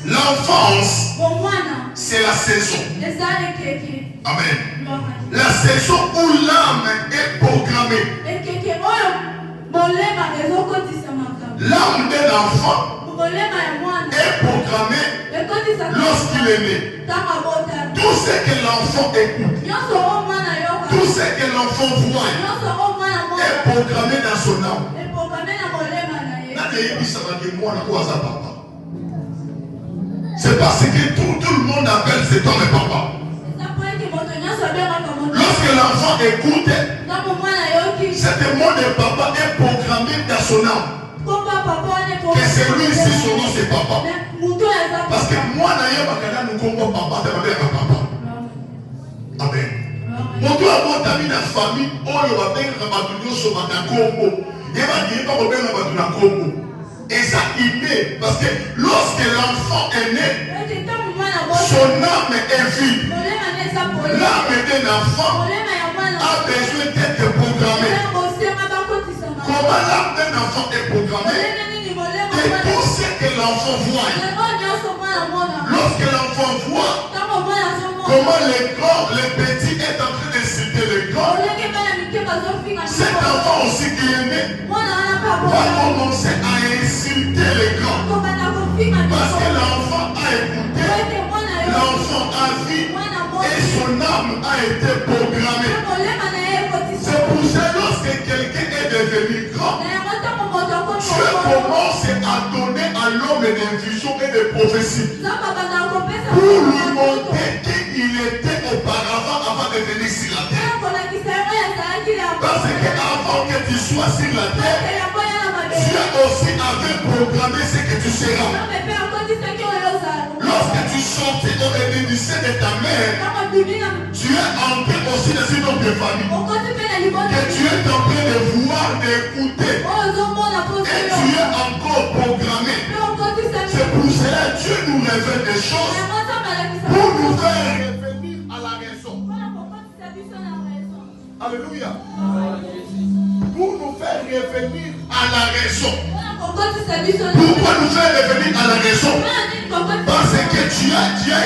L'enfance, c'est la saison. Amen. La saison où l'âme est programmée. L'âme d'un enfant est programmée lorsqu'il est né. Tout ce que l'enfant écoute, tout ce que l'enfant voit est programmé dans son âme. C'est parce que tout le monde appelle cet homme papa. Lorsque l'enfant écoute, cet mot de papa est programmé dans son âme. Que c'est lui ici, son nom c'est papa. Parce que moi, nous comprenons papa, papa. Amen. Mon doigt a monté dans la famille, on va bien rabattre sur ma combo. Il va dire pas bien rabattre la combo. Et ça inné, parce que lorsque l'enfant est né, son âme est vide. L'âme d'un enfant a besoin d'être programmée. Comment l'âme d'un enfant est programmée? Et tout ce que l'enfant voit. Lorsque l'enfant voit comment les grands, les petits est en train d'insulter les grands, cet enfant aussi qui est né va commencer à insulter les grands. Parce que l'enfant a écouté, l'enfant a vu et son âme a été programmée. C'est pour ça lorsque quelqu'un est devenu grand, Dieu commence à donner à l'homme des visions et des prophéties pour lui montrer qu'il était auparavant avant de venir sur la terre. Parce qu'avant que tu sois sur la terre, Dieu aussi avait programmé ce que tu seras. Lorsque tu sortais au bénéficier de ta mère, tu es entré aussi dans une autre famille. Que tu es en train de voir, d'écouter. Et tu es encore programmé. C'est pour cela que Dieu nous révèle des choses pour nous faire revenir à la raison. Alléluia. Pour nous faire revenir à la raison. Pourquoi nous faire revenir à la raison? Parce que tu as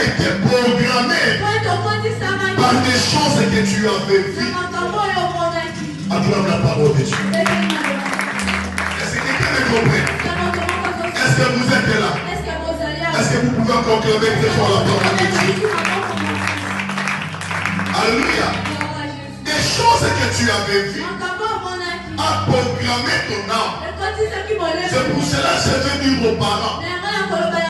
été programmé par des choses que tu avais vues. Acclame la parole de Dieu. Est-ce que quelqu'un me comprend? Est-ce que vous êtes là? Est-ce que vous pouvez encore clamer très fort la parole de Dieu? Alléluia. Des choses que tu avais vues a programmé ton âme. C'est pour cela que je veux dire aux parents,